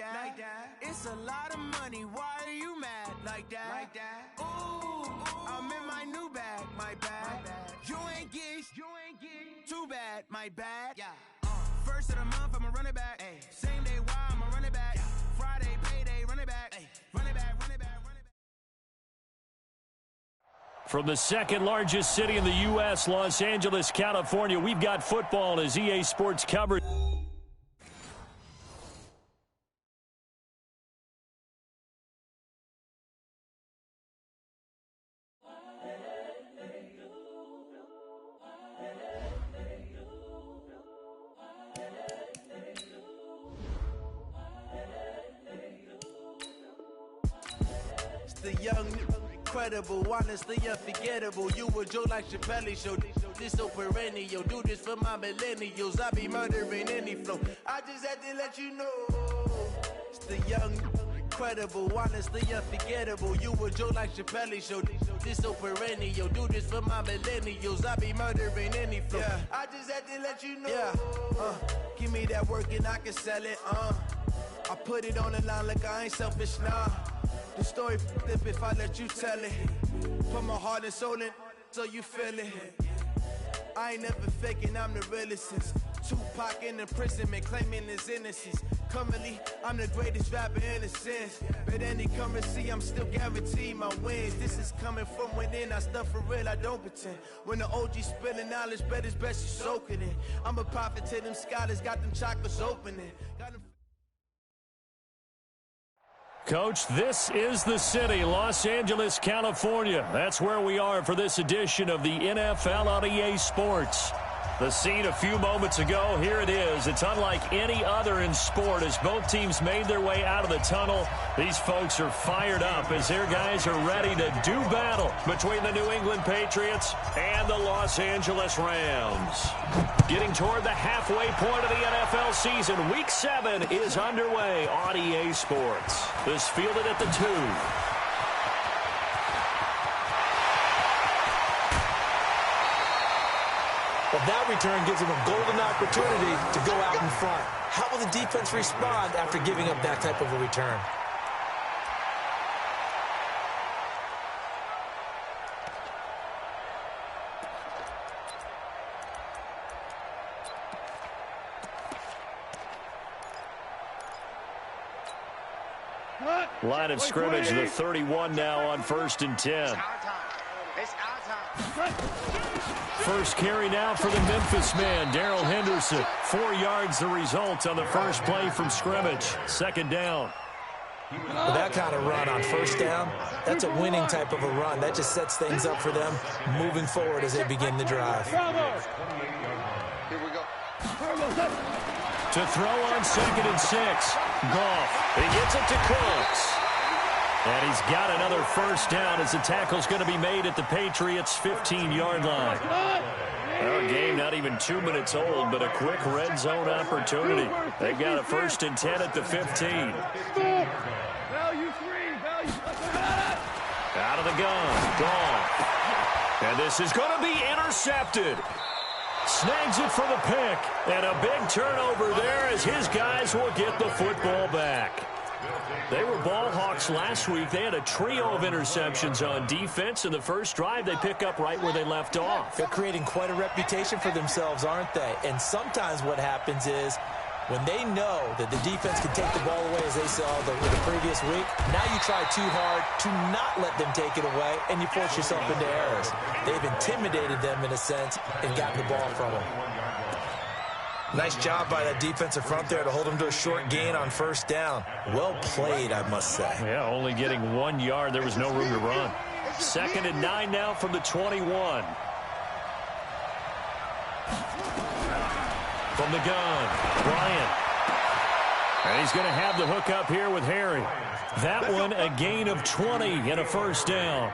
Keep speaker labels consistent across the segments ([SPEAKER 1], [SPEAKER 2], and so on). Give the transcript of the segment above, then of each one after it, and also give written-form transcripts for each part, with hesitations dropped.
[SPEAKER 1] that. It's a lot of money. Why are you mad like that? Ooh, I'm in my new bag, my bad. You ain't get too bad, my bad. First of the month, I'ma run it back. Same day, why I'ma run it back. Friday, payday, run it back. Run it back, run it back, run it back.
[SPEAKER 2] From the second largest city in the U.S., Los Angeles, California, we've got football as EA Sports coverage.
[SPEAKER 1] The young, incredible, honestly unforgettable. You a Joe like Chappelle show. This so perennial. Do this for my millennials. I be murdering any flow. I just had to let you know. It's the young, incredible, honestly unforgettable. You a Joe like Chappelle show. This so perennial. Do this for my millennials. I be murdering any flow. I just had to let you know. Give me that work and I can sell it. I put it on the line like I ain't selfish, nah. The story flip if I let you tell it. Put my heart and soul in so you feel it. I ain't never faking, I'm the realest since Tupac in imprisonment, claiming his innocence. Currently, I'm the greatest rapper in a sense. But any currency, I'm still guaranteed my wins. This is coming from within, I stuff for real, I don't pretend. When the OG spilling knowledge, bet it's best you soak it in. I'm a prophet to them scholars, got them chakras opening. Got them.
[SPEAKER 2] Coach, this is the city, Los Angeles, California. That's where we are for this edition of the NFL on EA Sports. The scene a few moments ago, here it is. It's unlike any other in sport as both teams made their way out of the tunnel. These folks are fired up as their guys are ready to do battle between the New England Patriots and the Los Angeles Rams. Getting toward the halfway point of the NFL season, Week 7 is underway on EA Sports. This fielded at the 2.
[SPEAKER 3] But that return gives them a golden opportunity to go out in front. How will the defense respond after giving up that type of a return?
[SPEAKER 2] Line of scrimmage, the 31 now on 1st and 10. First carry now for the Memphis man, Darrell Henderson. 4 yards the result on the first play from scrimmage. 2nd down.
[SPEAKER 3] With that kind of run on 1st down, that's a winning type of a run. That just sets things up for them moving forward as they begin the drive.
[SPEAKER 4] Here we go.
[SPEAKER 2] To throw on 2nd and 6. Goff. He gets it to Cooks. And he's got another 1st down as the tackle's going to be made at the Patriots' 15-yard line. Our game not even 2 minutes old, but a quick red zone opportunity. They've got a 1st and 10 at the 15. Out of the gun. Goff. And this is going to be intercepted. Snags it for the pick. And a big turnover there as his guys will get the football back. They were ball hawks last week. They had a trio of interceptions on defense. In the first drive, they pick up right where they left off.
[SPEAKER 3] They're creating quite a reputation for themselves, aren't they? And sometimes what happens is when they know that the defense can take the ball away, as they saw the previous week, now you try too hard to not let them take it away, and you force yourself into errors. They've intimidated them in a sense and gotten the ball from them. Nice job by that defensive front there to hold them to a short gain on 1st down. Well played, I must say.
[SPEAKER 2] Yeah, only getting 1 yard. There was no room to run. 2nd and 9 now from the 21. From the gun, Bryant. And he's going to have the hook up here with Harry. That one, a gain of 20 and a 1st down.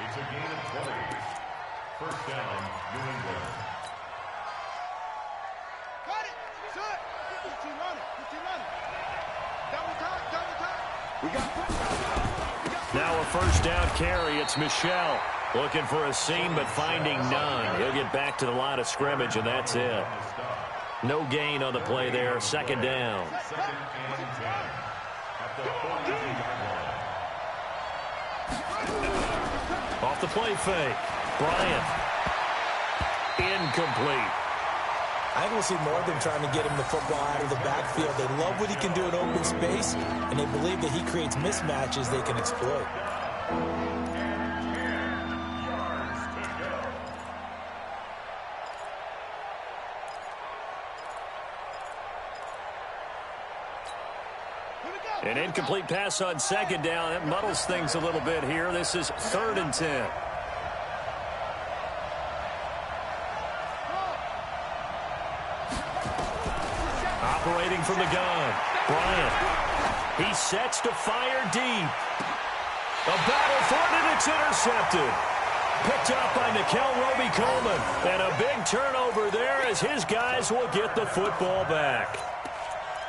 [SPEAKER 5] It's a gain of 20. 1st down, New England.
[SPEAKER 2] Now a 1st down carry. It's Michel looking for a seam but finding none. He'll get back to the line of scrimmage, and that's it. No gain on the play there. Second down.
[SPEAKER 5] Second and 10 at the 42-yard line.
[SPEAKER 2] Off the play fake. Bryant. Incomplete.
[SPEAKER 3] I think we'll see more of them trying to get him the football out of the backfield. They love what he can do in open space, and they believe that he creates mismatches they can exploit.
[SPEAKER 2] An incomplete pass on second down. It muddles things a little bit here. This is 3rd and 10. Operating from the gun. Bryant. He sets to fire deep. A battle for it, and it's intercepted. Picked up by Nickel Roby-Coleman. And a big turnover there as his guys will get the football back.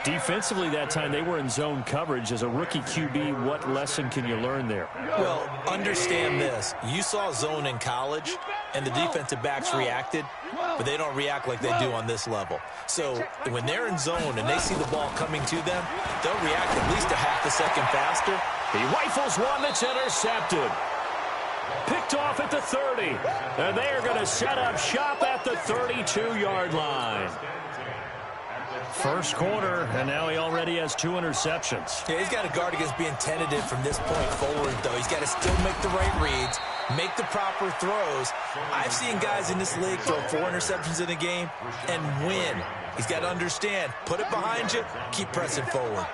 [SPEAKER 2] Defensively that time, they were in zone coverage. As a rookie QB, what lesson can you learn there?
[SPEAKER 3] Well, understand this. You saw zone in college, and the defensive backs reacted, but they don't react like they do on this level. So when they're in zone and they see the ball coming to them, they'll react at least a half a second faster.
[SPEAKER 2] He rifles one that's intercepted. Picked off at the 30. And they are going to set up shop at the 32-yard line. First quarter, and now he already has 2 interceptions.
[SPEAKER 3] Yeah, he's got to guard against being tentative from this point forward, though. He's got to still make the right reads, make the proper throws. I've seen guys in this league throw 4 interceptions in a game and win. He's got to understand, put it behind you, keep pressing forward.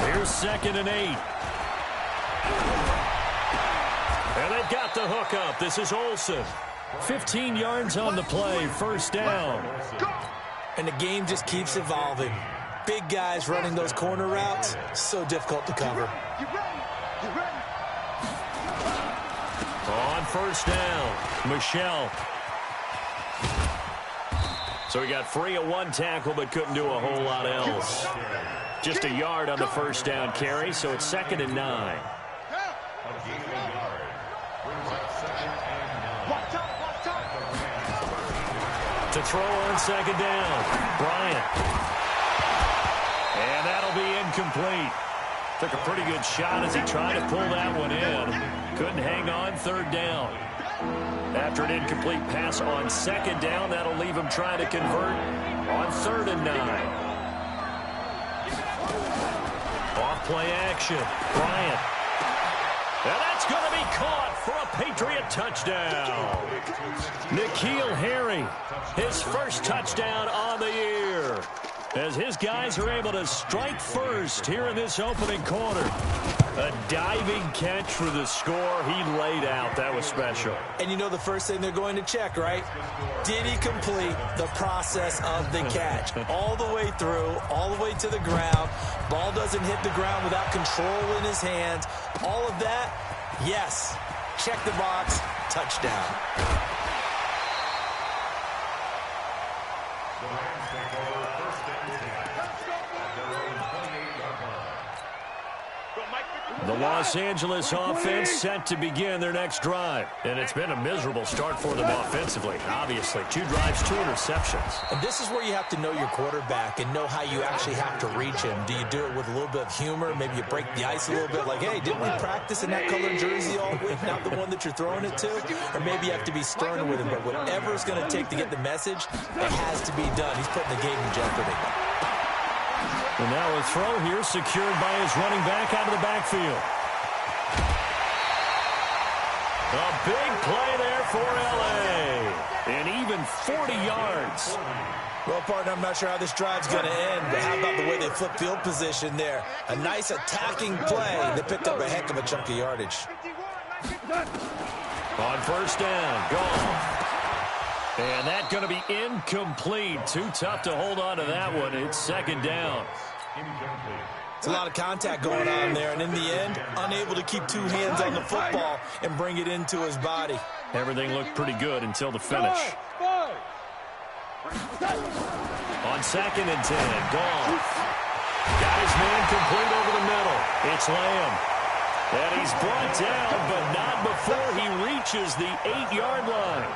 [SPEAKER 2] Here's 2nd and 8. And they've got the hook up. This is Olsen. 15 yards on the play, first down.
[SPEAKER 3] And the game just keeps evolving. Big guys running those corner routes, so difficult to cover.
[SPEAKER 2] On first down, Michelle. So he got free of 1 tackle, but couldn't do a whole lot else. Just a yard on the first down carry, so it's 2nd and 9. To throw on second down, Bryant. And that'll be incomplete. Took a pretty good shot as he tried to pull that one in. Couldn't hang on, 3rd down. After an incomplete pass on second down, that'll leave him trying to convert on 3rd and 9. Off play action, Bryant. And that's going to be caught for a Patriot touchdown. N'Keal Harry, his first touchdown on the year. As his guys are able to strike first here in this opening quarter. A diving catch for the score. He laid out. That was special.
[SPEAKER 3] And you know the first thing they're going to check, right? Did he complete the process of the catch? All the way through, all the way to the ground. Ball doesn't hit the ground without control in his hands. All of that, yes. Check the box, touchdown.
[SPEAKER 2] The Los Angeles offense set to begin their next drive. And it's been a miserable start for them offensively. Obviously, 2 drives, 2 interceptions.
[SPEAKER 3] And this is where you have to know your quarterback and know how you actually have to reach him. Do you do it with a little bit of humor? Maybe you break the ice a little bit like, hey, didn't we practice in that colored jersey all week, not the one that you're throwing it to? Or maybe you have to be stern with him. But whatever it's going to take to get the message, it has to be done. He's putting the game in jeopardy.
[SPEAKER 2] And now a throw here secured by his running back out of the backfield. A big play there for L.A. And even 40 yards.
[SPEAKER 3] Well, partner, I'm not sure how this drive's going to end, but how about the way they flip field position there? A nice attacking play. They picked up a heck of a chunk of yardage.
[SPEAKER 2] On first down, gone. And that's going to be incomplete. Too tough to hold on to that one. It's 2nd down.
[SPEAKER 3] It's a lot of contact going on there, and in the end, unable to keep 2 hands on the football and bring it into his body.
[SPEAKER 2] Everything looked pretty good until the finish. On 2nd and 10, Goff. Got his man complete over the middle. It's Lamb. And he's brought down, but not before he reaches the 8-yard line.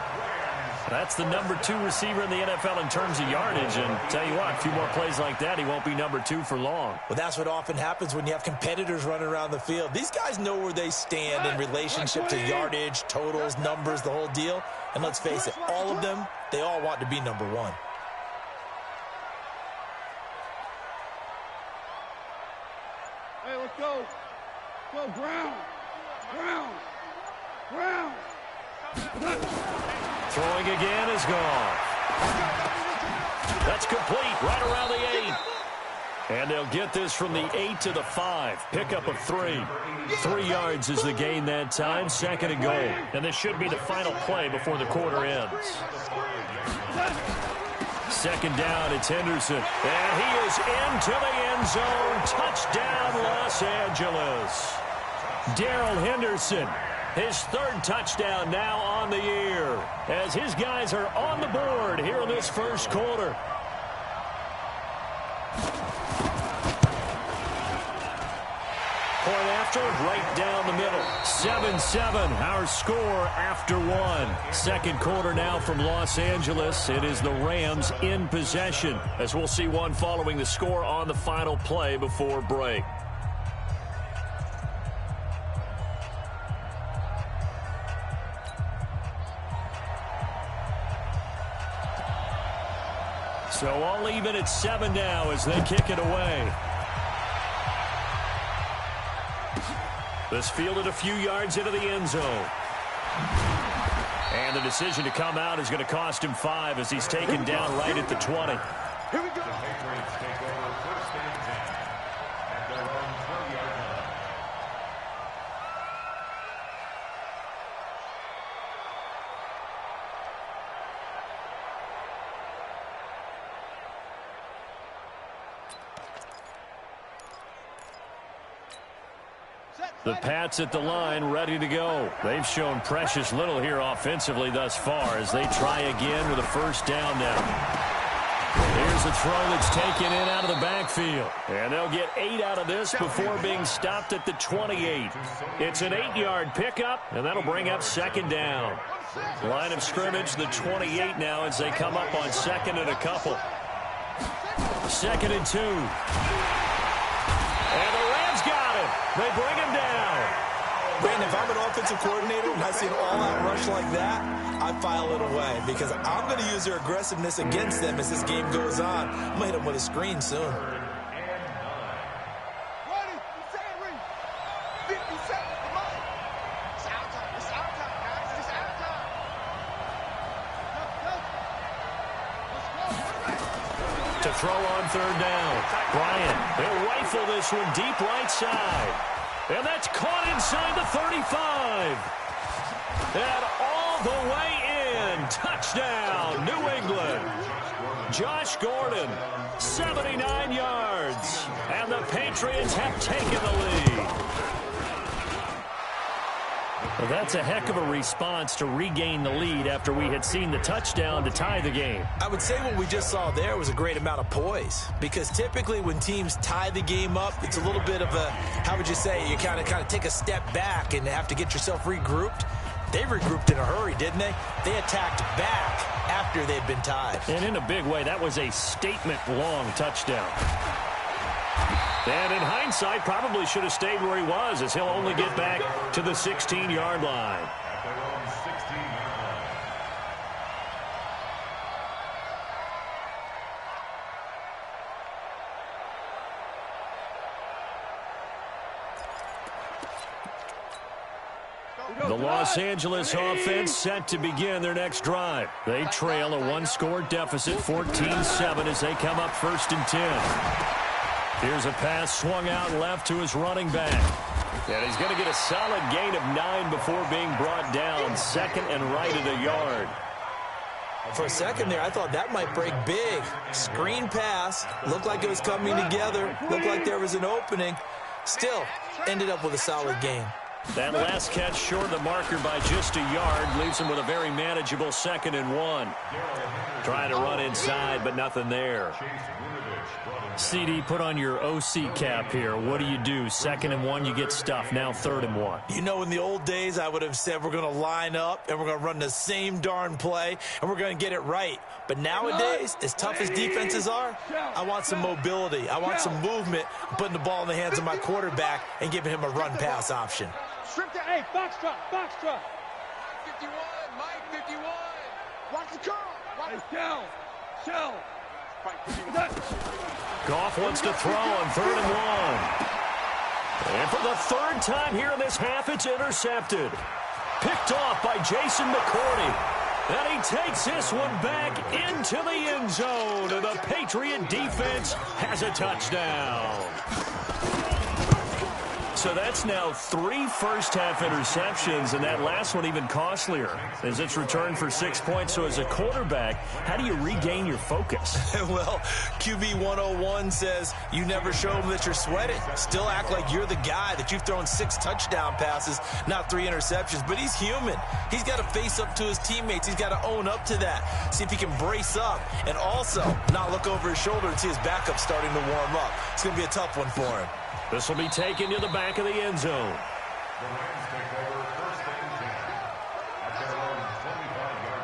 [SPEAKER 2] That's the number 2 receiver in the NFL in terms of yardage. And tell you what, a few more plays like that, he won't be number 2 for long.
[SPEAKER 3] Well, that's what often happens when you have competitors running around the field. These guys know where they stand in relationship to yardage, totals, numbers, the whole deal. And let's face it, all of them, they all want to be number 1.
[SPEAKER 6] Hey, let's go. Go, Brown. Brown. Brown.
[SPEAKER 2] Throwing again is gone. That's complete right around the 8. And they'll get this from the 8 to the 5. Pickup of 3. 3 yards is the gain that time. 2nd and goal. And this should be the final play before the quarter ends. 2nd down, it's Henderson. And he is into the end zone. Touchdown, Los Angeles. Darrell Henderson, his 3rd touchdown now on the year, as his guys are on the board here in this first quarter. Point after, right down the middle. 7-7, our score after 1. 2nd quarter now from Los Angeles. It is the Rams in possession, as we'll see one following the score on the final play before break. So all even at 7 now as they kick it away. This fielded a few yards into the end zone. And the decision to come out is going to cost him 5 as he's taken down right at the 20.
[SPEAKER 6] Here we go.
[SPEAKER 5] The Patriots take over 1st and 10 at their own 20-yard line.
[SPEAKER 2] The Pats at the line, ready to go. They've shown precious little here offensively thus far as they try again with a 1st down now. Here's a throw that's taken in out of the backfield. And they'll get 8 out of this before being stopped at the 28. It's an 8-yard pickup, and that'll bring up 2nd down. Line of scrimmage, the 28 now as they come up on 2nd and a couple. 2nd and 2. And the Rams got him. They bring him down.
[SPEAKER 3] Brandon, if I'm an offensive coordinator and I see an all-out rush like that, I file it away because I'm going to use their aggressiveness against them as this game goes on. I'm going to hit them with a screen soon.
[SPEAKER 2] To throw on 3rd down. Bryant, they'll rifle this one deep right side. And that's caught inside the 35. And all the way in. Touchdown, New England. Josh Gordon, 79 yards. And the Patriots have taken the lead. Well, that's a heck of a response to regain the lead after we had seen the touchdown to tie the game.
[SPEAKER 3] I would say what we just saw there was a great amount of poise because typically when teams tie the game up, it's a little bit of a, how would you say, you kind of take a step back and have to get yourself regrouped. They regrouped in a hurry, didn't they? They attacked back after they'd been tied.
[SPEAKER 2] And in a big way, that was a statement-long touchdown. And in hindsight, probably should have stayed where he was as he'll only get back to the 16-yard line.
[SPEAKER 5] At their own 16-yard
[SPEAKER 2] line. The Los Angeles offense set to begin their next drive. They trail a 1-score deficit, 14-7, as they come up 1st and 10. Here's a pass swung out left to his running back. And he's going to get a solid gain of 9 before being brought down. 2nd and right at a yard.
[SPEAKER 3] For a second there, I thought that might break big. Screen pass. Looked like it was coming together. Looked like there was an opening. Still, ended up with a solid gain.
[SPEAKER 2] That last catch short of the marker by just a yard leaves him with a very manageable 2nd and 1. Trying to run inside, but nothing there. CD, put on your OC cap here. What do you do? 2nd and 1, you get stuffed. Now 3rd and 1.
[SPEAKER 3] You know, in the old days, I would have said we're going to line up and we're going to run the same darn play and we're going to get it right. But nowadays, as tough as defenses are, I want some mobility. I want some movement, putting the ball in the hands of my quarterback and giving him a run-pass option.
[SPEAKER 6] Hey, box truck.
[SPEAKER 4] 51, Mike, 51.
[SPEAKER 6] Watch the curl. Hey, shell.
[SPEAKER 2] Goff wants to throw on 3rd and 1. And for the 3rd time here in this half, it's intercepted. Picked off by Jason McCourty. And he takes this one back into the end zone. And the Patriot defense has a touchdown. So that's now 3 first-half interceptions, and that last one even costlier as it's returned for 6 points. So as a quarterback, how do you regain your focus?
[SPEAKER 3] Well, QB 101 says you never show them that you're sweating. Still act like you're the guy, that you've thrown 6 touchdown passes, not 3 interceptions. But he's human. He's got to face up to his teammates. He's got to own up to that. See if he can brace up and also not look over his shoulder and see his backup starting to warm up. It's going to be a tough one for him.
[SPEAKER 2] This will be taken to the back of the end zone.
[SPEAKER 5] The Rams take over 1st and 10 at their own 25-yard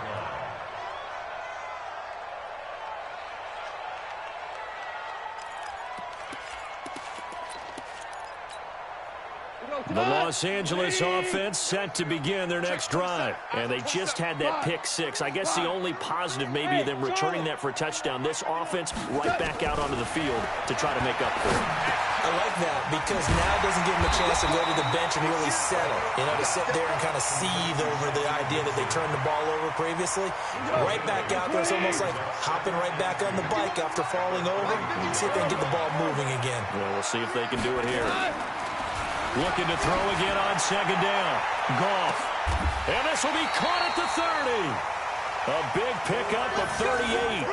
[SPEAKER 5] line.
[SPEAKER 2] The Los Angeles offense set to begin their next drive. And they just had that pick 6. I guess the only positive maybe of them returning that for a touchdown. This offense right back out onto the field to try to make up for it.
[SPEAKER 3] I like that because now it doesn't give them a chance to go to the bench and really settle. You know, to sit there and kind of seethe over the idea that they turned the ball over previously. Right back out there. It's almost like hopping right back on the bike after falling over. See if they can get the ball moving again.
[SPEAKER 2] Well, we'll see if they can do it here. Looking to throw again on 2nd down. Goff. And this will be caught at the 30. A big pickup of 38.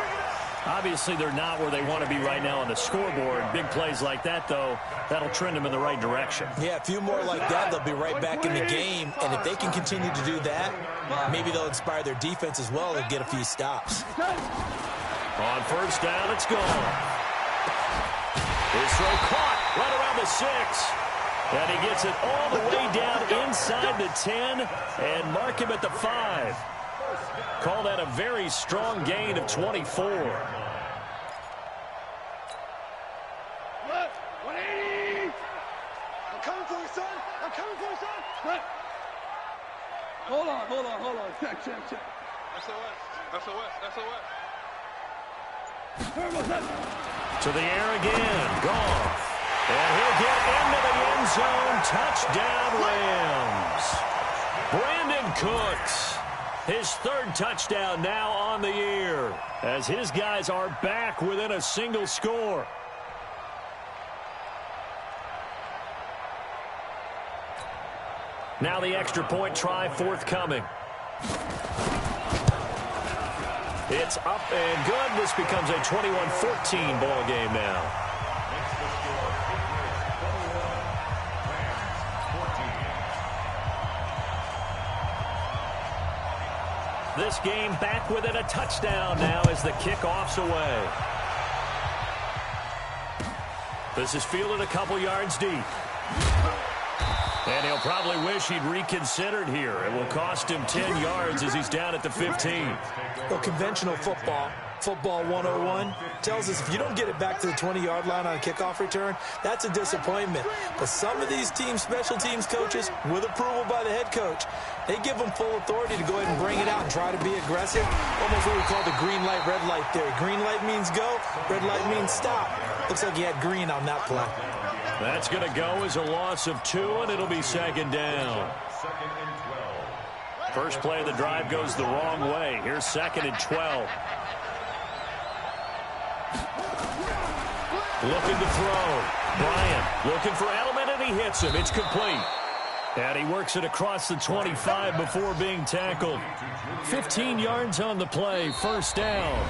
[SPEAKER 2] Obviously, they're not where they want to be right now on the scoreboard. Big plays like that, though, that'll trend them in the right direction.
[SPEAKER 3] Yeah, a few more like that, they'll be right back in the game. And if they can continue to do that, maybe they'll inspire their defense as well and get a few stops.
[SPEAKER 2] On 1st down, it's gone. His throw caught right around the 6. And he gets it all the way down inside the 10 and mark him at the 5. Call that a very strong gain of 24.
[SPEAKER 6] 180. I'm coming for you, son. Hold on. Check.
[SPEAKER 4] SOS.
[SPEAKER 2] To the air again. Goff. And he'll get into the end zone. Touchdown, Rams. Brandon Cooks. His 3rd touchdown now on the year as his guys are back within a single score. Now the extra point try forthcoming. It's up and good. This becomes a 21-14 ball game now. This game back within a touchdown now as the kickoff's away. This is fielded a couple yards deep. And he'll probably wish he'd reconsidered here. It will cost him 10 yards as he's down at the 15.
[SPEAKER 3] Well, conventional football 101, tells us if you don't get it back to the 20-yard line on a kickoff return, that's a disappointment. But some of these teams, special teams coaches, with approval by the head coach, they give them full authority to go ahead and bring it out and try to be aggressive. Almost what we call the green light, red light theory. Green light means go, red light means stop. Looks like he had green on that play.
[SPEAKER 2] That's going to go as a loss of 2, and it'll be 2nd down. First play of the drive goes the wrong way. Here's 2nd and 12. Looking to throw. Bryant looking for Edelman, and he hits him. It's complete. And he works it across the 25 before being tackled. 15 yards on the play, 1st down.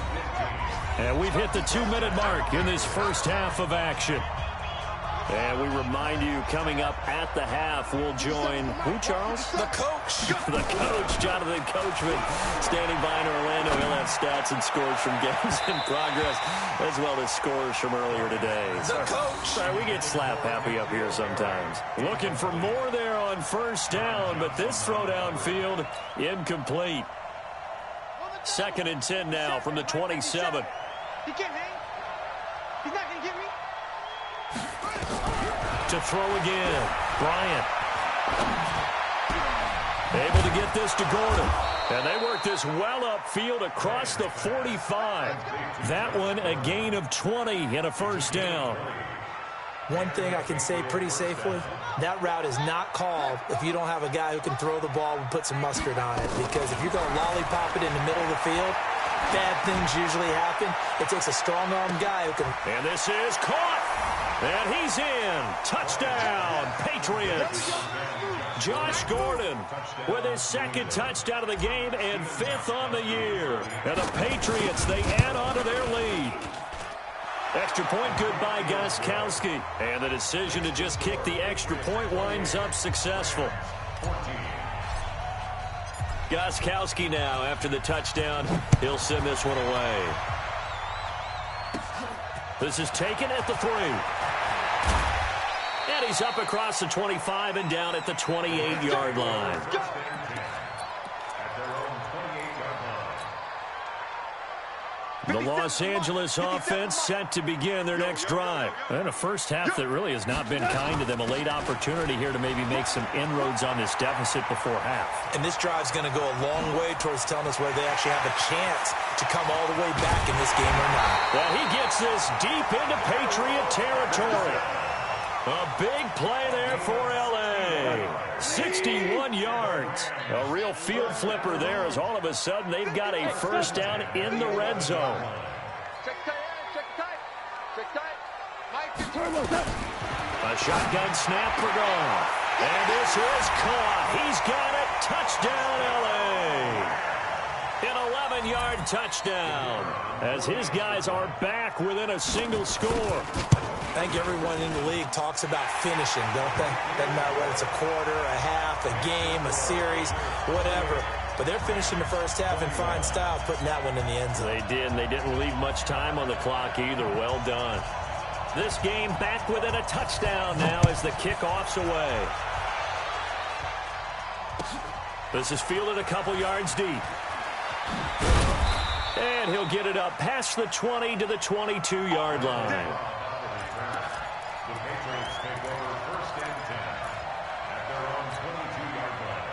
[SPEAKER 2] And we've hit the 2-minute mark in this first half of action. And we remind you, coming up at the half, we'll join who, Charles?
[SPEAKER 3] The coach.
[SPEAKER 2] The coach, Jonathan Coachman, standing by in Orlando. He'll have stats and scores from games in progress, as well as scores from earlier today.
[SPEAKER 3] The coach.
[SPEAKER 2] Sorry, we get slap happy up here sometimes. Looking for more there on first down, but this throw downfield incomplete. 2nd and 10 now from the 27.
[SPEAKER 6] He can't hang. He's not going to get me.
[SPEAKER 2] To throw again. Bryant. Able to get this to Gordon. And they work this well upfield across the 45. That one a gain of 20 and a first down.
[SPEAKER 3] One thing I can say pretty safely, that route is not called if you don't have a guy who can throw the ball and put some mustard on it. Because if you're going to lollipop it in the middle of the field, bad things usually happen. It takes a strong-armed guy who can...
[SPEAKER 2] And this is caught. And he's in. Touchdown, Patriots. Josh Gordon with his 2nd touchdown of the game and 5th on the year. And the Patriots, they add on to their lead. Extra point good by Gostkowski. And the decision to just kick the extra point winds up successful. Gostkowski now, after the touchdown, he'll send this one away. This is taken at the 3. And he's up across the 25 and down at the 28-yard line. The Los Angeles offense set to begin their next drive. And a first half that really has not been kind to them. A late opportunity here to maybe make some inroads on this deficit before half.
[SPEAKER 3] And this drive's going to go a long way towards telling us whether they actually have a chance to come all the way back in this game or not.
[SPEAKER 2] Well, he gets this deep into Patriot territory. A big play there for L.A. 61 yards. A real field flipper there as all of a sudden they've got a first down in the red zone.
[SPEAKER 4] Check tight. Mike,
[SPEAKER 2] A shotgun snap for Goff. And this is caught. He's got it. Touchdown, L.A. An 11-yard touchdown as his guys are back within a single score.
[SPEAKER 3] I think everyone in the league talks about finishing, don't they? Doesn't matter whether it's a quarter, a half, a game, a series, whatever. But they're finishing the first half in fine style, putting that one in the end zone.
[SPEAKER 2] They did, and they didn't leave much time on the clock either. Well done. This game back within a touchdown now as the kickoff's away. This is fielded a couple yards deep. And he'll get it up past the 20 to the 22-yard line.
[SPEAKER 5] The Patriots take over 1st and 10 at their own 22-yard line.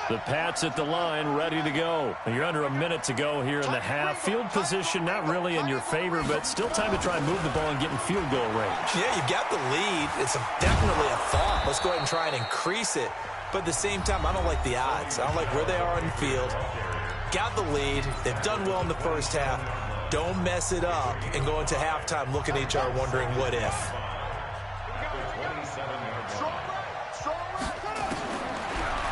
[SPEAKER 2] The Pats at the line, ready to go. You're under a minute to go here in the half. Field position not really in your favor, but still time to try and move the ball and get in field goal range.
[SPEAKER 3] Yeah, you've got the lead. It's definitely a thought. Let's go ahead and try and increase it. But at the same time, I don't like the odds. I don't like where they are on the field. Got the lead. They've done well in the first half. Don't mess it up and go into halftime looking at each other wondering what if.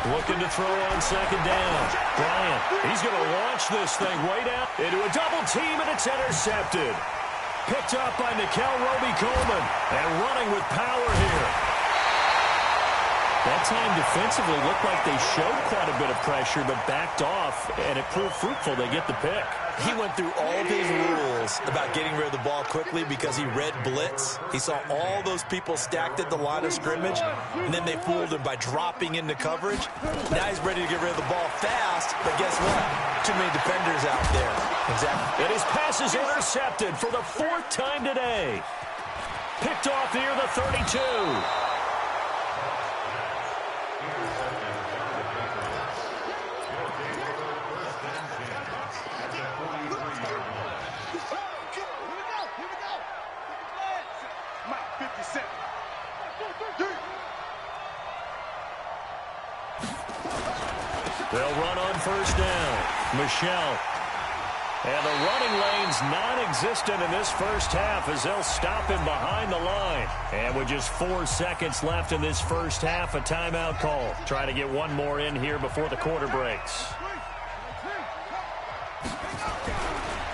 [SPEAKER 2] Looking to throw on 2nd down. Bryant, he's going to launch this thing way down into a double team, and it's intercepted. Picked up by Nickel Roby-Coleman, and running with power here. That time defensively looked like they showed quite a bit of pressure, but backed off, and it proved fruitful. They get the pick.
[SPEAKER 3] He went through all of his rules about getting rid of the ball quickly because he read blitz. He saw all those people stacked at the line of scrimmage, and then they fooled him by dropping into coverage. Now he's ready to get rid of the ball fast, but guess what? Too many defenders out there. Exactly.
[SPEAKER 2] And his pass is intercepted for the 4th time today. Picked off near the 32. They'll run on first down. Michelle. And the running lane's non-existent in this first half as they'll stop him behind the line. And with just 4 seconds left in this first half, a timeout call. Trying to get one more in here before the quarter breaks.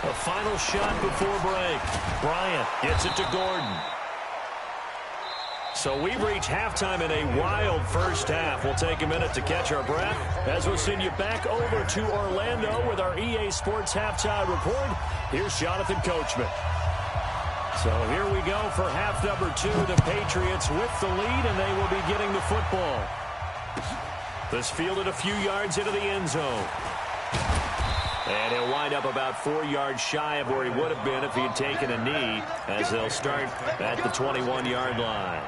[SPEAKER 2] A final shot before break. Bryant gets it to Gordon. So we've reached halftime in a wild first half. We'll take a minute to catch our breath as we'll send you back over to Orlando with our EA Sports Halftime Report. Here's Jonathan Coachman. So here we go for half number 2. The Patriots with the lead, and they will be getting the football. This fielded a few yards into the end zone. And he'll wind up about 4 yards shy of where he would have been if he had taken a knee, as they'll start at the 21-yard line.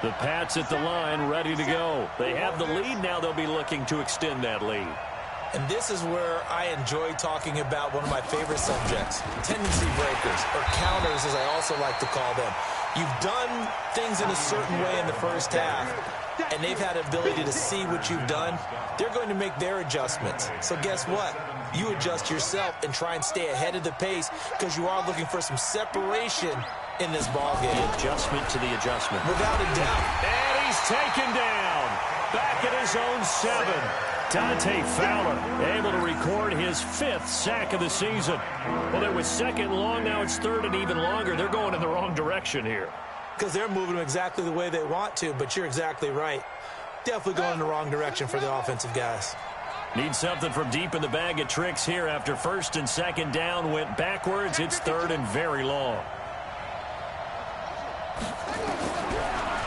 [SPEAKER 2] The Pats at the line, ready to go. They have the lead. Now they'll be looking to extend that lead.
[SPEAKER 3] And this is where I enjoy talking about one of my favorite subjects, tendency breakers, or counters, as I also like to call them. You've done things in a certain way in the first half, and they've had the ability to see what you've done. They're going to make their adjustments. So guess what? You adjust yourself and try and stay ahead of the pace, because you are looking for some separation in this ballgame.
[SPEAKER 2] The adjustment to the adjustment.
[SPEAKER 3] Without a doubt.
[SPEAKER 2] And he's taken down. Back at his own 7. Dante Fowler able to record his 5th sack of the season. Well, it was second long. Now it's third and even longer. They're going in the wrong direction here.
[SPEAKER 3] Because they're moving them exactly the way they want to, but you're exactly right. Definitely going in the wrong direction for the offensive guys.
[SPEAKER 2] Need something from deep in the bag of tricks here after first and second down went backwards. It's third and very long.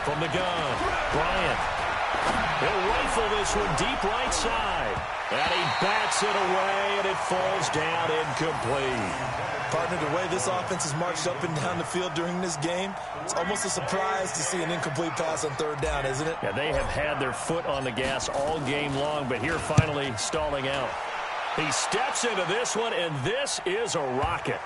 [SPEAKER 2] From the gun, Bryant. He'll rifle this one deep right side. And he bats it away, and it falls down incomplete.
[SPEAKER 3] Partner, the way this offense has marched up and down the field during this game, it's almost a surprise to see an incomplete pass on third down, isn't it?
[SPEAKER 2] Yeah, they have had their foot on the gas all game long, but here finally stalling out. He steps into this one, and this is a rocket.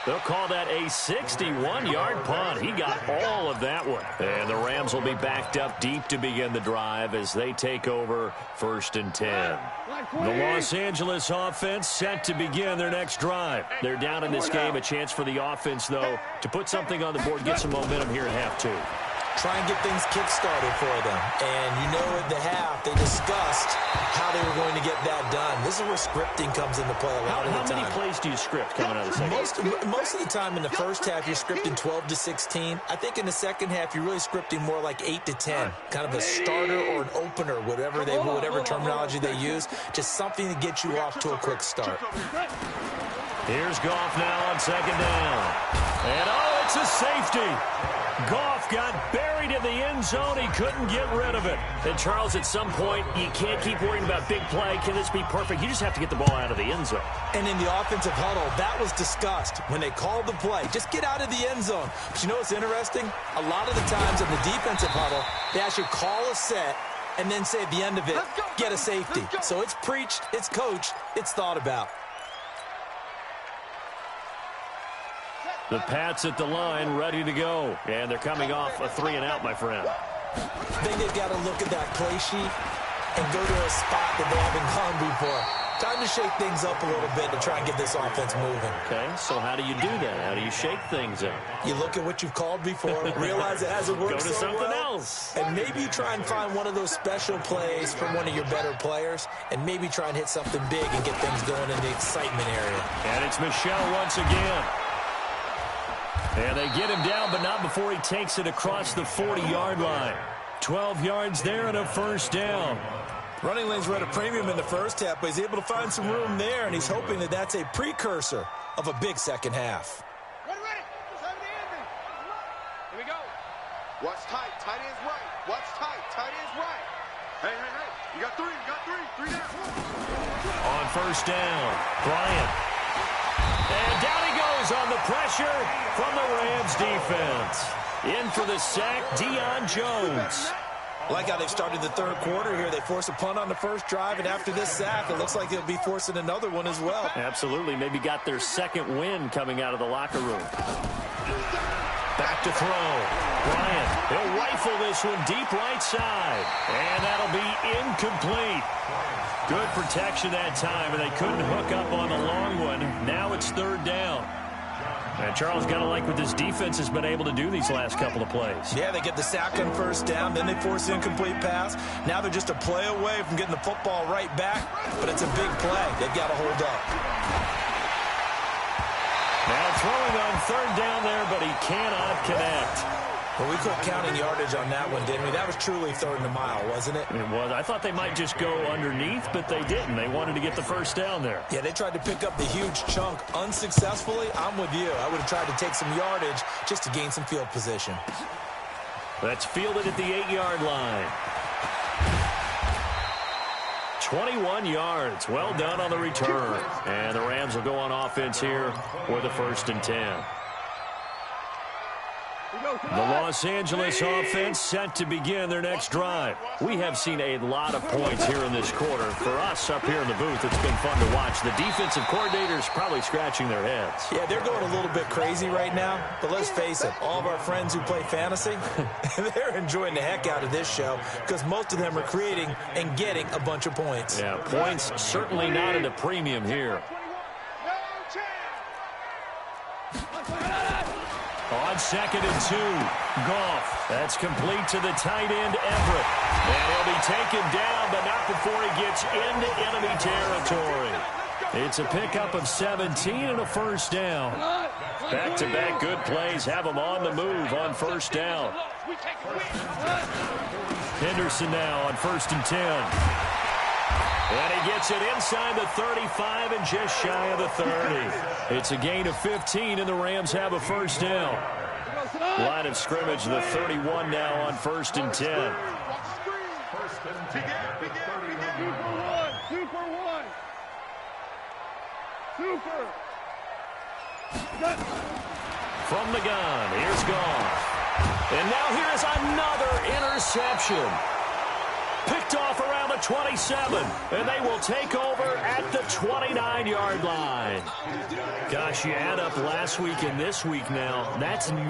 [SPEAKER 2] They'll call that a 61-yard punt. He got all of that one. And the Rams will be backed up deep to begin the drive as they take over first and 10. The Los Angeles offense set to begin their next drive. They're down in this game. A chance for the offense, though, to put something on the board, get some momentum here at half 2.
[SPEAKER 3] Try and get things kick-started for them. And you know at the half, they discussed how they were going to get that done. This is where scripting comes into play a lot of the time.
[SPEAKER 2] How many plays do you script coming out of the second?
[SPEAKER 3] Most of the time in the first half, you're scripting 12 to 16. I think in the second half, you're really scripting more like 8 to 10. Kind of a starter or an opener, whatever terminology they use. Just something to get you off to a quick start.
[SPEAKER 2] Here's Goff now on second down. And oh, it's a safety. Goff got buried in the end zone. He couldn't get rid of it. And, Charles, at some point, you can't keep worrying about big play. Can this be perfect? You just have to get the ball out of the end zone.
[SPEAKER 3] And in the offensive huddle, that was discussed when they called the play. Just get out of the end zone. But you know what's interesting? A lot of the times in the defensive huddle, they actually call a set and then say at the end of it, get a safety. So it's preached, it's coached, it's thought about.
[SPEAKER 2] The Pats at the line, ready to go. And they're coming off a 3-and-out, my friend.
[SPEAKER 3] I think they've got to look at that play sheet and go to a spot that they haven't gone before. Time to shake things up a little bit to try and get this offense moving.
[SPEAKER 2] Okay, so how do you do that? How do you shake things up?
[SPEAKER 3] You look at what you've called before, realize it hasn't worked
[SPEAKER 2] so well. Go to something else.
[SPEAKER 3] And maybe you try and find one of those special plays from one of your better players, and maybe try and hit something big and get things going in the excitement area.
[SPEAKER 2] And it's Michel once again. And they get him down, but not before he takes it across the 40-yard line. 12 yards there and a first down.
[SPEAKER 3] Running lanes were at a premium in the first half, but he's able to find some room there, and he's hoping that that's a precursor of a big second half.
[SPEAKER 6] Ready. Just have the ending. Here we go.
[SPEAKER 4] Watch tight. Tight end's right. Watch tight. Tight end's right. Hey. You got 3. You got 3. 3 down.
[SPEAKER 2] On first down, Bryant. And down he goes on the pressure from the Rams defense. In for the sack, Deion Jones.
[SPEAKER 3] Like how they've started the third quarter here. They force a punt on the first drive, and after this sack, it looks like they'll be forcing another one as well.
[SPEAKER 2] Absolutely. Maybe got their second win coming out of the locker room. Back to throw. Bryant, he'll rifle this one deep right side. And that'll be incomplete. Good protection that time, and they couldn't hook up on the long one. Now it's third down. And Charles, got to like what this defense has been able to do these last couple of plays.
[SPEAKER 3] Yeah, they get the sack on first down, then they force the incomplete pass. Now they're just a play away from getting the football right back, but it's a big play. They've got to hold up.
[SPEAKER 2] Now throwing on third down there, but he cannot connect.
[SPEAKER 3] Well, we quit counting yardage on that one, didn't we? That was truly third and a mile, wasn't it?
[SPEAKER 2] It was. I thought they might just go underneath, but they didn't. They wanted to get the first down there.
[SPEAKER 3] Yeah, they tried to pick up the huge chunk unsuccessfully. I'm with you. I would have tried to take some yardage just to gain some field position.
[SPEAKER 2] That's fielded at the 8-yard line. 21 yards. Well done on the return. And the Rams will go on offense here with a 1st and 10. The Los Angeles offense set to begin their next drive. We have seen a lot of points here in this quarter. For us up here in the booth, it's been fun to watch. The defensive coordinators probably scratching their heads.
[SPEAKER 3] Yeah, they're going a little bit crazy right now. But let's face it, all of our friends who play fantasy, they're enjoying the heck out of this show because most of them are creating and getting a bunch of points.
[SPEAKER 2] Yeah, points certainly not at a premium here. On 2nd and 2, Goff. That's complete to the tight end, Everett. And he'll be taken down, but not before he gets into enemy territory. It's a pickup of 17 and a 1st down. Back-to-back good plays have him on the move on 1st down. Henderson now on 1st and 10. And he gets it inside the 35 and just shy of the 30. It's a gain of 15, and the Rams have a 1st down. Line of scrimmage, the 31 now on 1st and 10. From the gun, here's Goff. And now here's another interception. Picked off around the 27, and they will take over at the 29-yard line. Gosh, you add up last week and this week now, that's 9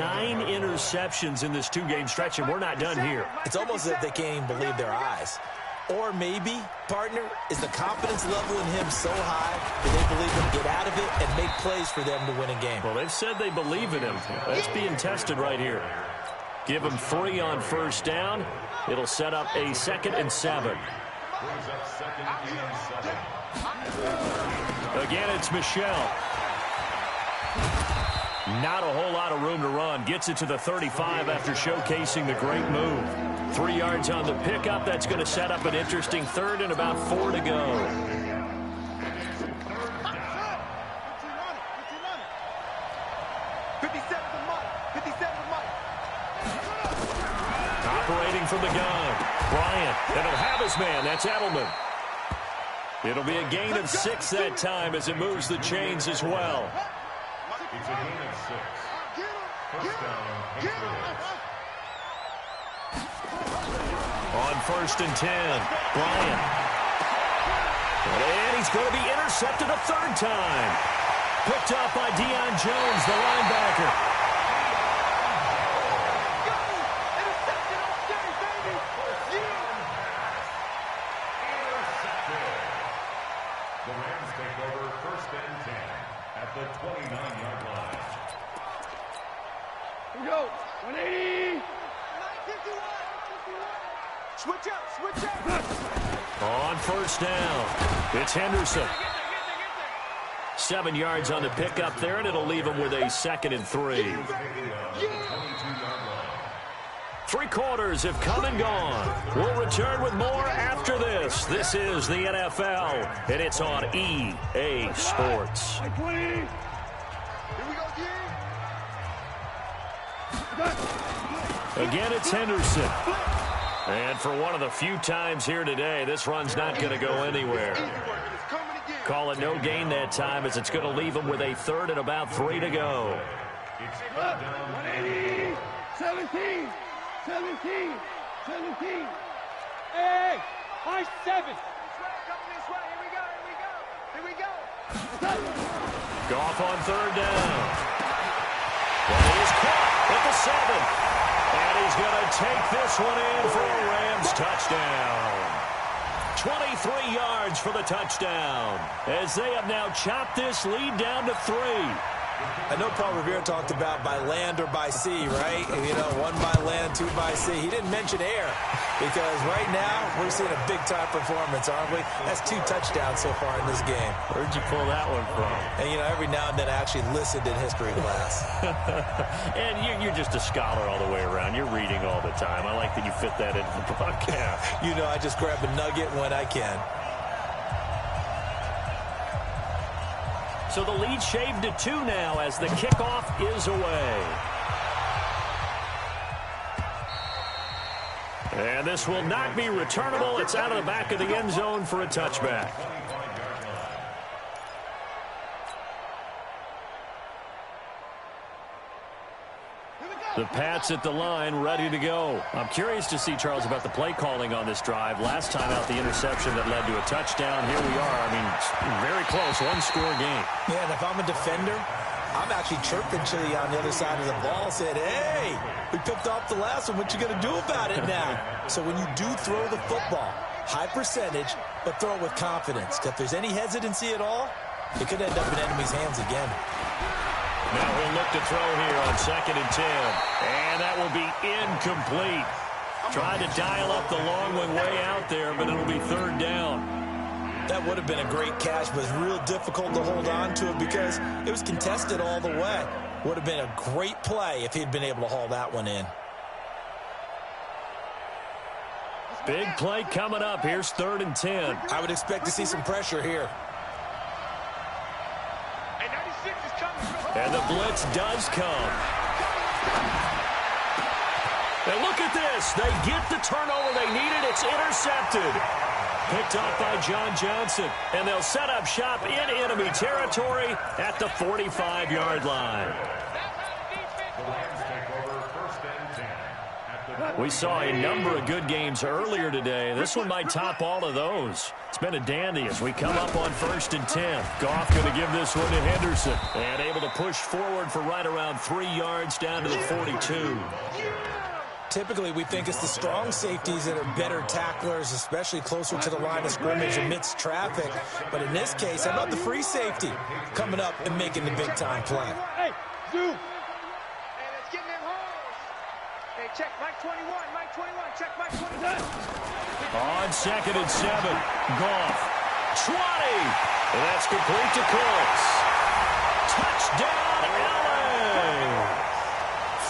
[SPEAKER 2] interceptions in this 2-game stretch, and we're not done here.
[SPEAKER 3] It's almost as if they can't even believe their eyes. Or maybe, partner, is the confidence level in him so high that they believe he'll get out of it and make plays for them to win a game.
[SPEAKER 2] Well, they've said they believe in him. That's being tested right here. Give him 3 on 1st down. It'll set up a 2nd and 7. Again, it's Michelle. Not a whole lot of room to run. Gets it to the 35 after showcasing the great move. 3 yards on the pickup. That's going to set up an interesting 3rd and about 4 to go. Operating from the gun. Bryant. And he'll have his man. That's Edelman. It'll be a gain of 6 that time as it moves the chains as well.
[SPEAKER 5] It's a gain of 6. First down, Patriots.
[SPEAKER 2] On 1st and 10, Bryant. And he's going to be intercepted a 3rd time. Picked up by Deion Jones, the linebacker.
[SPEAKER 5] The Rams take over 1st and 10 at the 29-yard line.
[SPEAKER 6] Here we go. 180.
[SPEAKER 4] Switch up.
[SPEAKER 2] On 1st down, it's Henderson. 7 yards on the pickup there, and it'll leave him with a 2nd and 3. 3 quarters have come and gone. We'll return with more after this. This is the NFL, and it's on EA Sports. Again, it's Henderson. And for one of the few times here today, this run's not going to go anywhere. Call it no gain that time as it's going to leave him with a 3rd and about 3 to go.
[SPEAKER 6] 17. Hey, high 7. Here we go.
[SPEAKER 2] Goff on 3rd down. And he's caught at the 7. And he's going to take this one in for a Rams touchdown. 23 yards for the touchdown as they have now chopped this lead down to 3.
[SPEAKER 3] I know Paul Revere talked about by land or by sea, right? You know, 1 by land, 2 by sea. He didn't mention air because right now we're seeing a big-time performance, aren't we? That's 2 touchdowns so far in this game.
[SPEAKER 2] Where'd you pull that one from?
[SPEAKER 3] And, you know, every now and then I actually listened in history class.
[SPEAKER 2] And you're just a scholar all the way around. You're reading all the time. I like that you fit that into the broadcast.
[SPEAKER 3] You know, I just grab a nugget when I can.
[SPEAKER 2] So the lead shaved to 2 now as the kickoff is away. And this will not be returnable. It's out of the back of the end zone for a touchback. The Pats at the line, ready to go. I'm curious to see, Charles, about the play calling on this drive. Last time out, the interception that led to a touchdown. Here we are. I mean, very close, 1-score game.
[SPEAKER 3] Yeah, and if I'm a defender, I'm actually chirping Chili on the other side of the ball, said, hey, we picked off the last one. What you going to do about it now? So when you do throw the football, high percentage, but throw it with confidence. If there's any hesitancy at all, it could end up in enemy's hands again.
[SPEAKER 2] Now he'll look to throw here on 2nd and 10. And that will be incomplete. Trying to dial up the long one way out there, but it'll be 3rd down.
[SPEAKER 3] That would have been a great catch, but it's real difficult to hold on to it because it was contested all the way. Would have been a great play if he'd been able to haul that one in.
[SPEAKER 2] Big play coming up. Here's 3rd and 10.
[SPEAKER 3] I would expect to see some pressure here.
[SPEAKER 2] And the blitz does come. And look at this. They get the turnover they needed. It's intercepted. Picked up by John Johnson. And they'll set up shop in enemy territory at the 45-yard line. We saw a number of good games earlier today. This one might top all of those. It's been a dandy as we come up on 1st and 10. Goff going to give this one to Henderson. And able to push forward for right around 3 yards down to the 42.
[SPEAKER 3] Typically, we think it's the strong safeties that are better tacklers, especially closer to the line of scrimmage amidst traffic. But in this case, how about the free safety coming up and making the big-time play?
[SPEAKER 6] Hey, Zoo! Hey, let's get in them holes! Hey, check Mike 21, Mike 21, check Mike 21.
[SPEAKER 2] On 2nd and 7, Goff. 20! And that's complete to Cooks. Touchdown, LA!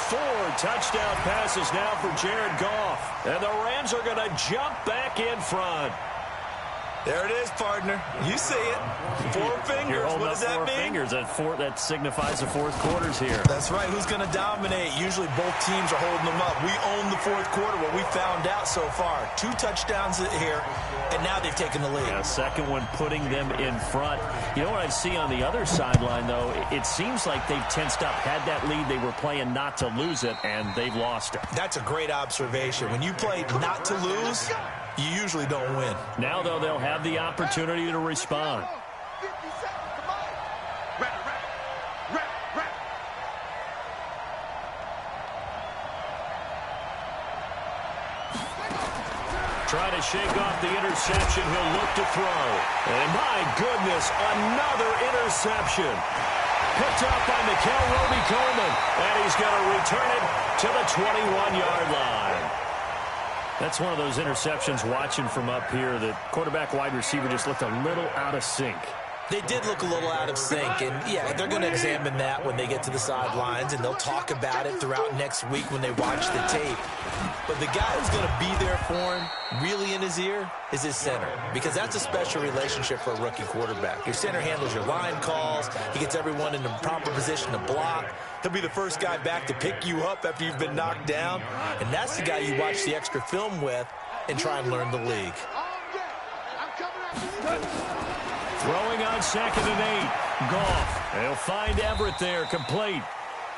[SPEAKER 2] 4 touchdown passes now for Jared Goff. And the Rams are going to jump back in front.
[SPEAKER 3] There it is, partner. You see it. 4 fingers. What does that mean?
[SPEAKER 2] 4 fingers. That signifies the 4th quarter's here.
[SPEAKER 3] That's right. Who's going to dominate? Usually both teams are holding them up. We own the 4th quarter. What we found out so far. 2 touchdowns here, and now they've taken the lead.
[SPEAKER 2] Yeah, 2nd one putting them in front. You know what I see on the other sideline, though? It seems like they've tensed up. Had that lead, they were playing not to lose it, and they've lost it.
[SPEAKER 3] That's a great observation. When you play not to lose, you usually don't win.
[SPEAKER 2] Now, though, they'll have the opportunity to respond.
[SPEAKER 6] 50 seconds, come on! Rap!
[SPEAKER 2] Trying to shake off the interception. He'll look to throw. And my goodness, another interception. Picked up by Mikel Roby-Coleman. And he's going to return it to the 21-yard line. That's one of those interceptions watching from up here. The quarterback wide receiver just looked a little out of sync.
[SPEAKER 3] They did look a little out of sync, and yeah, they're going to examine that when they get to the sidelines, and they'll talk about it throughout next week when they watch the tape. But the guy who's going to be there for him, really in his ear, is his center, because that's a special relationship for a rookie quarterback. Your center handles your line calls. He gets everyone in the proper position to block. He'll be the first guy back to pick you up after you've been knocked down, and that's the guy you watch the extra film with and try and learn the league.
[SPEAKER 2] Throwing on 2nd and 8. Goff. He'll find Everett there, complete.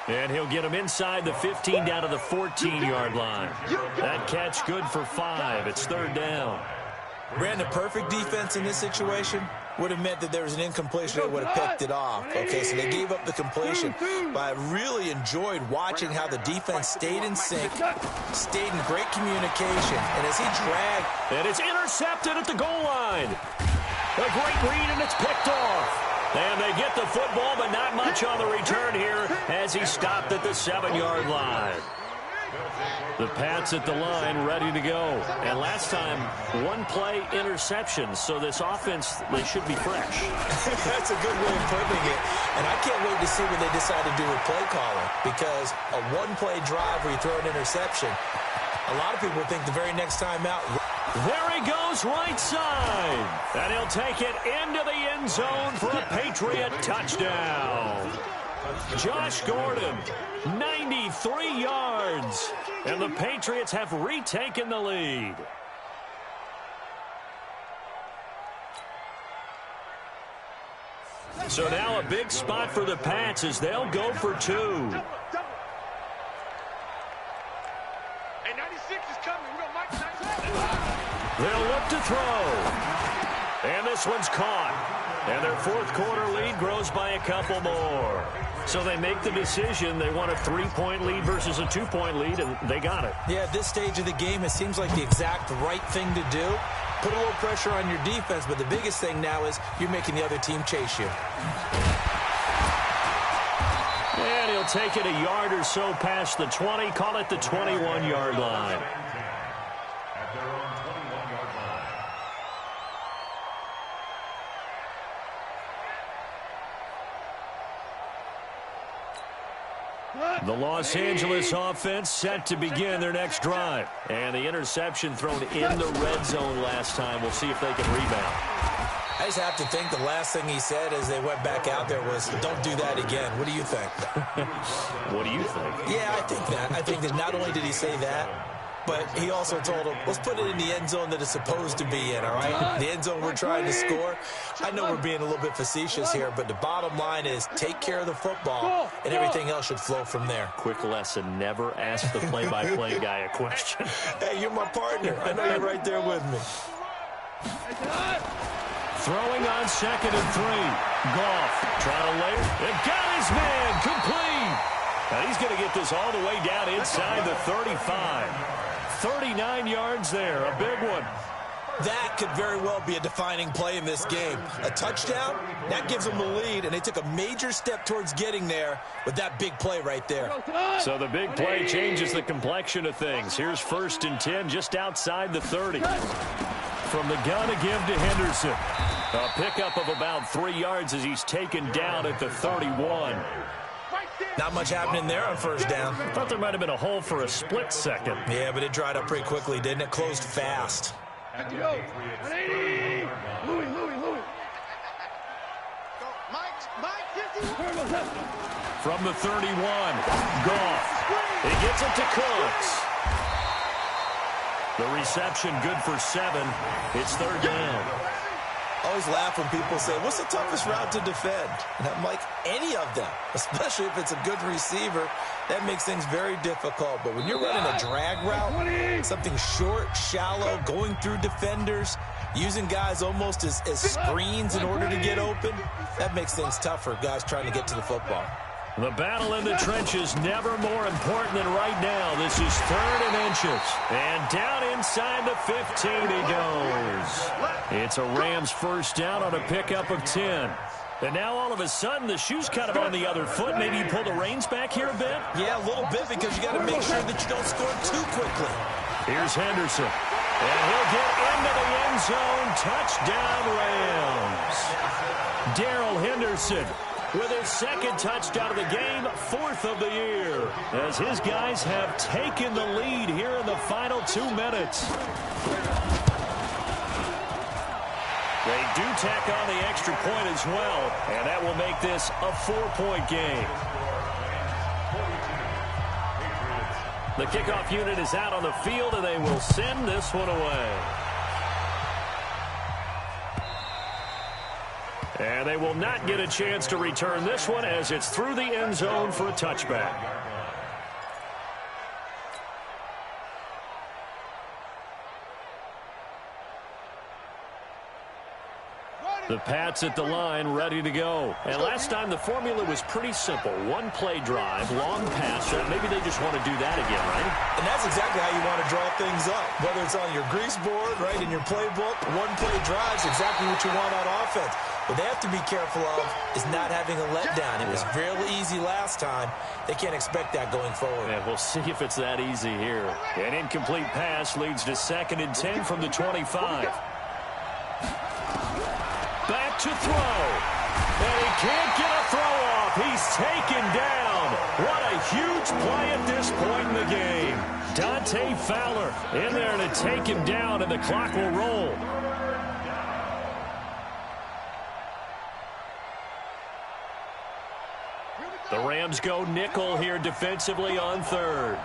[SPEAKER 2] And he'll get him inside the 15 down to the 14-yard line. That catch good for 5. It's 3rd down.
[SPEAKER 3] Brandon, perfect defense in this situation would have meant that there was an incompletion. They would have picked it off. Okay, so they gave up the completion. But I really enjoyed watching how the defense stayed in sync, stayed in great communication. And as he dragged...
[SPEAKER 2] And it's intercepted at the goal line. A great read, and it's picked off. And they get the football, but not much on the return here as he stopped at the 7-yard line. The Pats at the line, ready to go. And last time, one-play interception. So this offense, they should be fresh.
[SPEAKER 3] That's a good way of putting it. And I can't wait to see what they decide to do with play calling. Because a one-play drive where you throw an interception, a lot of people think the very next time out.
[SPEAKER 2] There he goes, right side. And he'll take it into the end zone for a Patriot touchdown. Josh Gordon, 93 yards. And the Patriots have retaken the lead. So now a big spot for the Pats as they'll go for 2.
[SPEAKER 6] And 96 is coming. We got Mike 96.
[SPEAKER 2] They'll look to throw. And this one's caught. And their fourth quarter lead grows by a couple more. So they make the decision. They want a 3-point lead versus a 2-point lead, and they got it.
[SPEAKER 3] Yeah, at this stage of the game, it seems like the exact right thing to do. Put a little pressure on your defense, but the biggest thing now is you're making the other team chase you.
[SPEAKER 2] And he'll take it a yard or so past the 20, call it the 21-yard line.
[SPEAKER 5] At their own 21-yard line.
[SPEAKER 2] The Los Angeles offense set to begin their next drive. And the interception thrown in the red zone last time. We'll see if they can rebound.
[SPEAKER 3] I just have to think the last thing he said as they went back out there was, don't do that again. What do you think?
[SPEAKER 2] What do you think?
[SPEAKER 3] Yeah, I think that. I think that not only did he say that, but he also told him, let's put it in the end zone that it's supposed to be in, all right? The end zone we're trying to score. I know we're being a little bit facetious here, but the bottom line is take care of the football, and everything else should flow from there.
[SPEAKER 2] Quick lesson, never ask the play-by-play guy a question.
[SPEAKER 3] Hey, you're my partner. I know you're right there with me.
[SPEAKER 2] Throwing on 2nd and 3. Goff trying to lay it. Got his man complete. And he's going to get this all the way down inside the 35. 39 yards there, a big one.
[SPEAKER 3] That could very well be a defining play in this game. A touchdown, that gives them the lead, and they took a major step towards getting there with that big play right there.
[SPEAKER 2] So the big play changes the complexion of things. Here's 1st and 10 just outside the 30. From the gun to give to Henderson. A pickup of about 3 yards as he's taken down at the 31.
[SPEAKER 3] Not much happening there on 1st down.
[SPEAKER 2] I thought there might have been a hole for a split second.
[SPEAKER 3] Yeah, but it dried up pretty quickly, didn't it? Closed fast.
[SPEAKER 6] Louis. Mike, 51.
[SPEAKER 2] From the 31, Goff. He gets it to Cooks. The reception good for 7. It's 3rd down.
[SPEAKER 3] I always laugh when people say, what's the toughest route to defend? And I'm like, any of them, especially if it's a good receiver. That makes things very difficult. But when you're running a drag route, something short, shallow, going through defenders, using guys almost as screens in order to get open, that makes things tougher, guys trying to get to the football.
[SPEAKER 2] The battle in the trenches never more important than right now. This is 3rd and inches. And down inside the 15 he goes. It's a Rams 1st down on a pickup of 10. And now all of a sudden the shoe's kind of on the other foot. Maybe you pull the reins back here a bit?
[SPEAKER 3] Yeah, a little bit because you got to make sure that you don't score too quickly.
[SPEAKER 2] Here's Henderson. And he'll get into the end zone. Touchdown Rams. Darrell Henderson with his 2nd touchdown of the game, 4th of the year, as his guys have taken the lead here in the final 2 minutes. They do tack on the extra point as well, and that will make this a 4-point game. The kickoff unit is out on the field, and they will send this one away. And they will not get a chance to return this one as it's through the end zone for a touchback. The Pats at the line, ready to go. And last time the formula was pretty simple. One play drive, long pass. Maybe they just want to do that again, right?
[SPEAKER 3] And that's exactly how you want to draw things up. Whether it's on your grease board, right, in your playbook, one play drive is exactly what you want on offense. What they have to be careful of is not having a letdown. It was fairly easy last time. They can't expect that going forward.
[SPEAKER 2] Yeah, we'll see if it's that easy here. An incomplete pass leads to 2nd and 10 from the 25. Back to throw. And he can't get a throw off. He's taken down. What a huge play at this point in the game. Dante Fowler in there to take him down, and the clock will roll. The Rams go nickel here defensively on 3rd.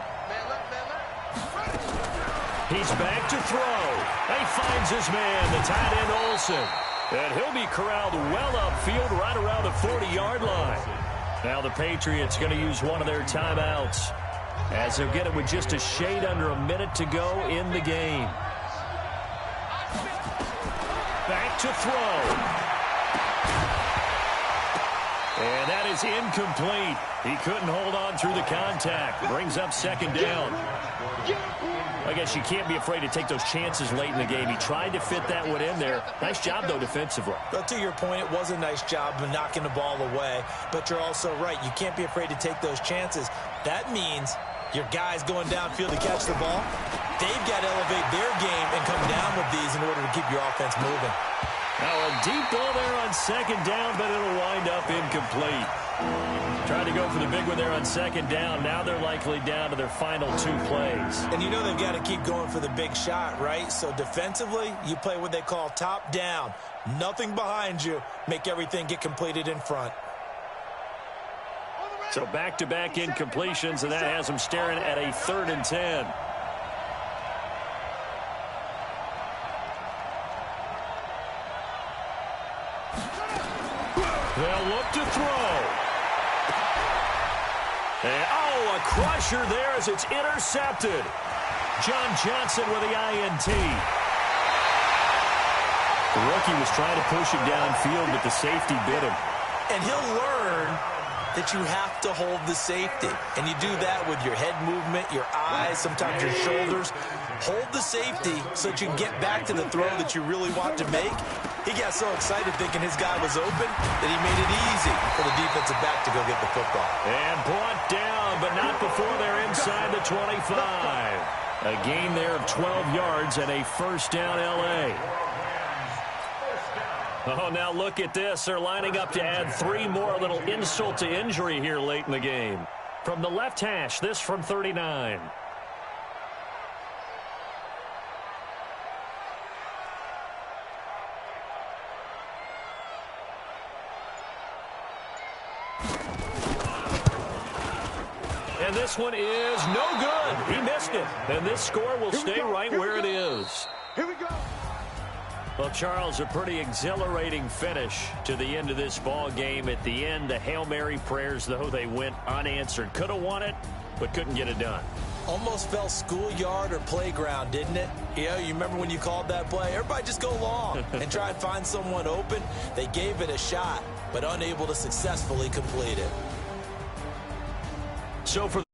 [SPEAKER 2] He's back to throw. He finds his man, the tight end Olsen. And he'll be corralled well upfield right around the 40-yard line. Now the Patriots going to use one of their timeouts, as they'll get it with just a shade under a minute to go in the game. Back to throw. And that is incomplete. He couldn't hold on through the contact. Brings up 2nd down. I guess you can't be afraid to take those chances late in the game. He tried to fit that one in there. Nice job, though, defensively.
[SPEAKER 3] But to your point, it was a nice job of knocking the ball away. But you're also right. You can't be afraid to take those chances. That means your guys going downfield to catch the ball, they've got to elevate their game and come down with these in order to keep your offense moving.
[SPEAKER 2] Now a deep ball there on 2nd down, but it'll wind up incomplete. Trying to go for the big one there on 2nd down. Now they're likely down to their final 2 plays.
[SPEAKER 3] And you know they've got to keep going for the big shot, right? So defensively, you play what they call top down. Nothing behind you. Make everything get completed in front.
[SPEAKER 2] So back-to-back incompletions, and that has them staring at a 3rd and 10. They'll look to throw. And, a crusher there as it's intercepted. John Johnson with the INT. The rookie was trying to push him downfield, but the safety bit him.
[SPEAKER 3] And he'll learn that you have to hold the safety. And you do that with your head movement, your eyes, sometimes your shoulders. Hold the safety so that you can get back to the throw that you really want to make. He got so excited thinking his guy was open that he made it easy for the defensive back to go get the football.
[SPEAKER 2] And brought down, but not before they're inside the 25. A gain there of 12 yards and a 1st down L.A. Oh, now look at this. They're lining up to add 3 more. A little insult to injury here late in the game. From the left hash, this from 39. And this one is no good. He missed it. And this score will stay right where it is.
[SPEAKER 4] Here we go.
[SPEAKER 2] Well, Charles, a pretty exhilarating finish to the end of this ball game. At the end, the Hail Mary prayers, though, they went unanswered. Could have won it, but couldn't get it done.
[SPEAKER 3] Almost felt schoolyard or playground, didn't it? You remember when you called that play? Everybody just go long and try and find someone open. They gave it a shot, but unable to successfully complete it.
[SPEAKER 2] So for the